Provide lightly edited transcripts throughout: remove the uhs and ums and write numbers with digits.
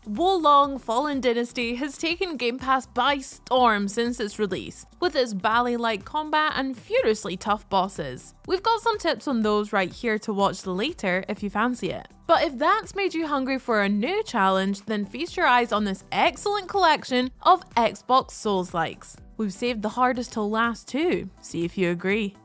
Wolong Fallen Dynasty has taken Game Pass by storm since its release, with its ballet-like combat and furiously tough bosses. We've got some tips on those right here to watch later if you fancy it. But if that's made you hungry for a new challenge, then feast your eyes on this excellent collection of Xbox Soulslikes. We've saved the hardest till last too, see if you agree.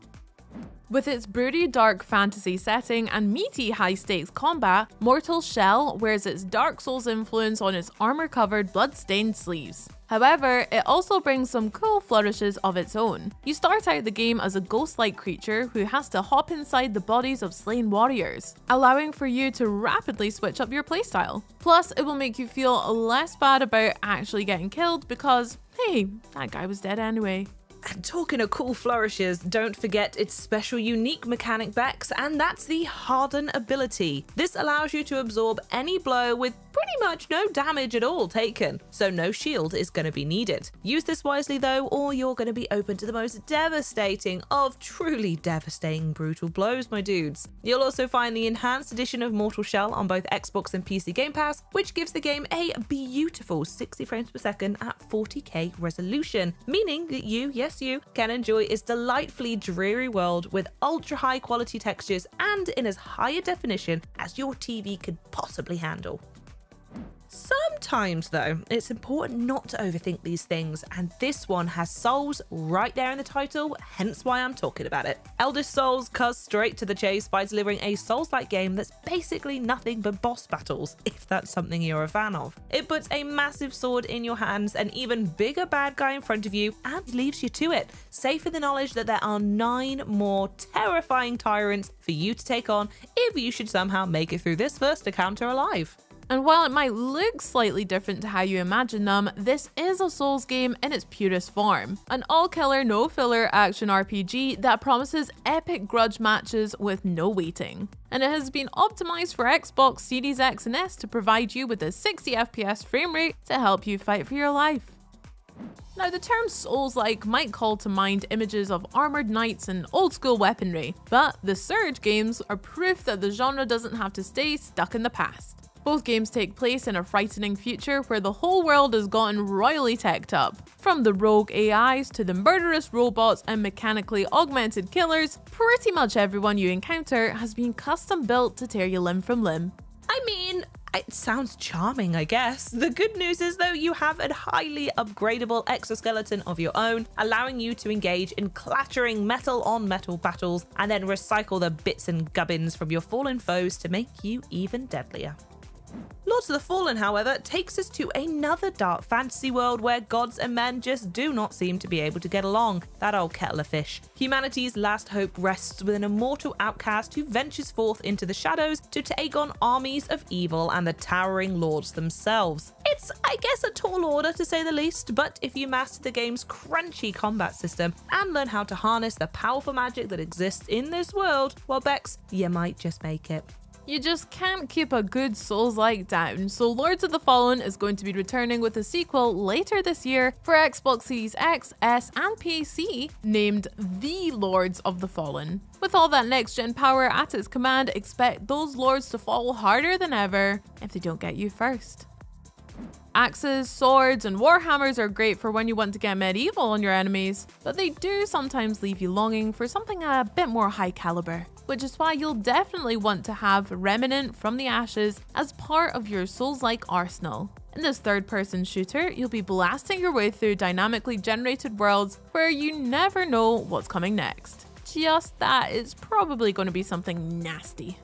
With its broody dark fantasy setting and meaty high-stakes combat, Mortal Shell wears its Dark Souls influence on its armor-covered blood-stained sleeves. However, it also brings some cool flourishes of its own. You start out the game as a ghost-like creature who has to hop inside the bodies of slain warriors, allowing for you to rapidly switch up your playstyle. Plus, it will make you feel less bad about actually getting killed because, hey, that guy was dead anyway. And talking of cool flourishes, don't forget its special unique mechanic, Bex, and that's the Harden ability. This allows you to absorb any blow with pretty much no damage at all taken, so no shield is going to be needed. Use this wisely though, or you're going to be open to the most devastating of truly devastating brutal blows, my dudes. You'll also find the enhanced edition of Mortal Shell on both Xbox and PC Game Pass, which gives the game a beautiful 60 frames per second at 40K resolution, meaning that yes, you can enjoy its delightfully dreary world with ultra high quality textures and in as high a definition as your TV could possibly handle. Sometimes though, it's important not to overthink these things, and this one has Souls right there in the title, hence why I'm talking about it. Eldest Souls cuts straight to the chase by delivering a Souls-like game that's basically nothing but boss battles, if that's something you're a fan of. It puts a massive sword in your hands, an even bigger bad guy in front of you, and leaves you to it, safe in the knowledge that there are 9 more terrifying tyrants for you to take on if you should somehow make it through this first encounter alive. And while it might look slightly different to how you imagine them, this is a Souls game in its purest form. An all-killer, no-filler action RPG that promises epic grudge matches with no waiting. And it has been optimized for Xbox Series X and S to provide you with a 60 FPS frame rate to help you fight for your life. Now, the term Souls-like might call to mind images of armored knights and old-school weaponry, but the Surge games are proof that the genre doesn't have to stay stuck in the past. Both games take place in a frightening future where the whole world has gotten royally teched up. From the rogue AIs to the murderous robots and mechanically augmented killers, pretty much everyone you encounter has been custom built to tear you limb from limb. I mean, it sounds charming, I guess. The good news is though, you have a highly upgradable exoskeleton of your own, allowing you to engage in clattering metal on metal battles and then recycle the bits and gubbins from your fallen foes to make you even deadlier. Lords of the Fallen, however, takes us to another dark fantasy world where gods and men just do not seem to be able to get along. That old kettle of fish. Humanity's last hope rests with an immortal outcast who ventures forth into the shadows to take on armies of evil and the towering lords themselves. It's, I guess, a tall order to say the least, but if you master the game's crunchy combat system and learn how to harness the powerful magic that exists in this world, well, Bex, you might just make it. You just can't keep a good Souls-like down, so Lords of the Fallen is going to be returning with a sequel later this year for Xbox Series X, S and PC, named The Lords of the Fallen. With all that next-gen power at its command, expect those lords to fall harder than ever if they don't get you first. Axes, swords, and warhammers are great for when you want to get medieval on your enemies, but they do sometimes leave you longing for something a bit more high caliber, which is why you'll definitely want to have Remnant from the Ashes as part of your Souls-like arsenal. In this third-person shooter, you'll be blasting your way through dynamically generated worlds where you never know what's coming next. Just that it's probably going to be something nasty.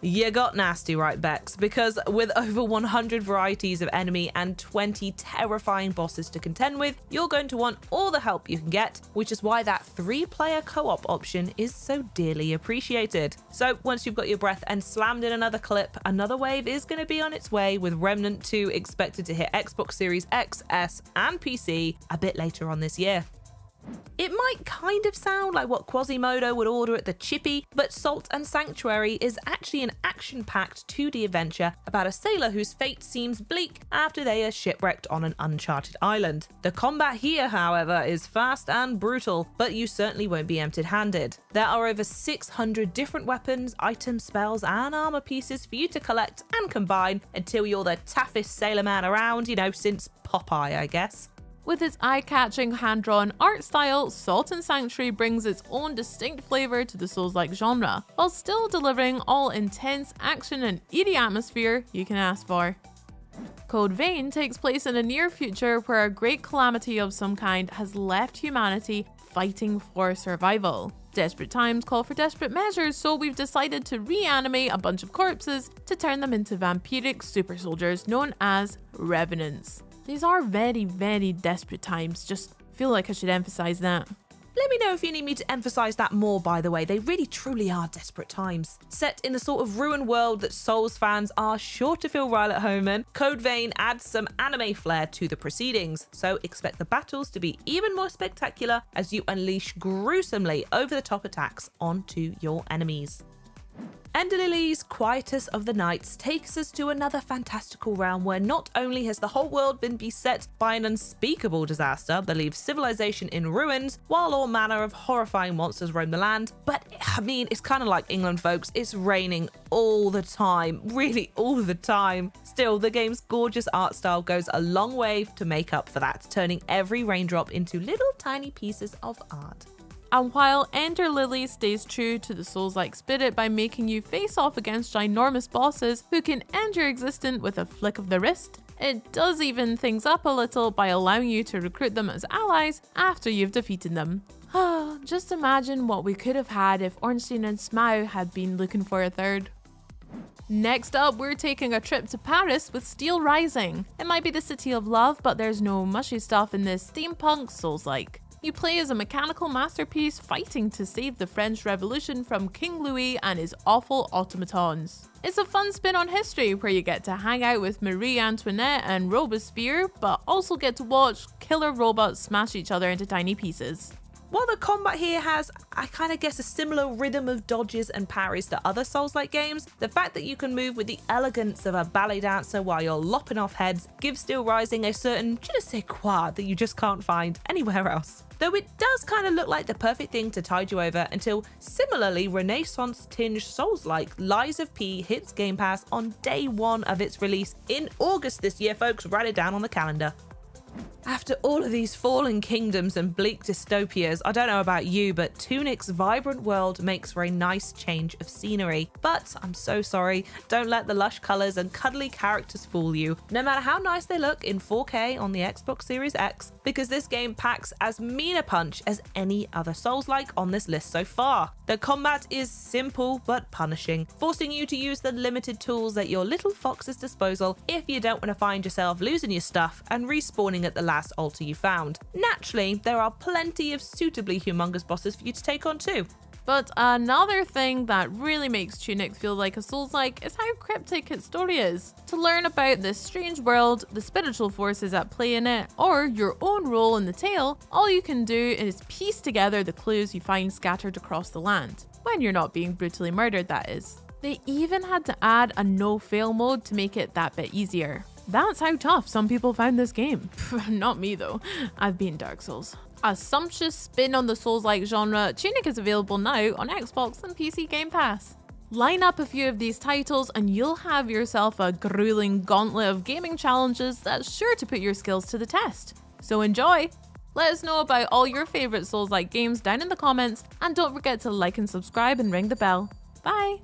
You got nasty right, Bex, because with over 100 varieties of enemy and 20 terrifying bosses to contend with, you're going to want all the help you can get, which is why that 3-player co-op option is so dearly appreciated. So once you've got your breath and slammed in another clip, another wave is going to be on its way, with Remnant 2 expected to hit Xbox Series X, S and PC a bit later on this year. It might kind of sound like what Quasimodo would order at the Chippy, but Salt and Sanctuary is actually an action-packed 2D adventure about a sailor whose fate seems bleak after they are shipwrecked on an uncharted island. The combat here, however, is fast and brutal, but you certainly won't be empty-handed. There are over 600 different weapons, items, spells, and armor pieces for you to collect and combine until you're the toughest sailor man around, since Popeye, I guess. With its eye-catching hand-drawn art style, Salt and Sanctuary brings its own distinct flavour to the Souls-like genre, while still delivering all intense action and eerie atmosphere you can ask for. Code Vein takes place in a near future where a great calamity of some kind has left humanity fighting for survival. Desperate times call for desperate measures, so we've decided to reanimate a bunch of corpses to turn them into vampiric super soldiers known as Revenants. These are very, very desperate times, just feel like I should emphasize that. Let me know if you need me to emphasize that more, by the way. They really truly are desperate times. Set in the sort of ruined world that Souls fans are sure to feel right at home in, Code Vein adds some anime flair to the proceedings, so expect the battles to be even more spectacular as you unleash gruesomely over-the-top attacks onto your enemies. Ender Lily's Quietus of the Nights takes us to another fantastical realm where not only has the whole world been beset by an unspeakable disaster that leaves civilization in ruins while all manner of horrifying monsters roam the land, but it's kind of like England, folks. It's raining all the time, really all the time. Still, the game's gorgeous art style goes a long way to make up for that, turning every raindrop into little tiny pieces of art. And while Ender Lily stays true to the Souls-like spirit by making you face off against ginormous bosses who can end your existence with a flick of the wrist, it does even things up a little by allowing you to recruit them as allies after you've defeated them. Just imagine what we could have had if Ornstein and Smaug had been looking for a third. Next up, we're taking a trip to Paris with Steel Rising. It might be the city of love, but there's no mushy stuff in this steampunk Souls-like. You play as a mechanical masterpiece fighting to save the French Revolution from King Louis and his awful automatons. It's a fun spin on history where you get to hang out with Marie Antoinette and Robespierre, but also get to watch killer robots smash each other into tiny pieces. While the combat here has, I kind of guess, a similar rhythm of dodges and parries to other Souls-like games, the fact that you can move with the elegance of a ballet dancer while you're lopping off heads gives Steel Rising a certain je ne sais quoi that you just can't find anywhere else. Though it does kind of look like the perfect thing to tide you over until similarly Renaissance-tinged Souls-like Lies of P hits Game Pass on day one of its release in August this year, folks. Write it down on the calendar. After all of these fallen kingdoms and bleak dystopias, I don't know about you, but Tunic's vibrant world makes for a nice change of scenery. But I'm so sorry, don't let the lush colours and cuddly characters fool you, no matter how nice they look in 4K on the Xbox Series X, because this game packs as mean a punch as any other Souls-like on this list so far. The combat is simple but punishing, forcing you to use the limited tools at your little fox's disposal if you don't want to find yourself losing your stuff and respawning at the last altar you found. Naturally, there are plenty of suitably humongous bosses for you to take on too. But another thing that really makes Tunic feel like a Souls-like is how cryptic its story is. To learn about this strange world, the spiritual forces at play in it, or your own role in the tale, all you can do is piece together the clues you find scattered across the land. When you're not being brutally murdered, that is. They even had to add a no-fail mode to make it that bit easier. That's how tough some people found this game. Not me though, I've beaten Dark Souls. A sumptuous spin on the Souls-like genre, Tunic is available now on Xbox and PC Game Pass. Line up a few of these titles and you'll have yourself a grueling gauntlet of gaming challenges that's sure to put your skills to the test. So enjoy! Let us know about all your favourite Souls-like games down in the comments, and don't forget to like and subscribe and ring the bell. Bye!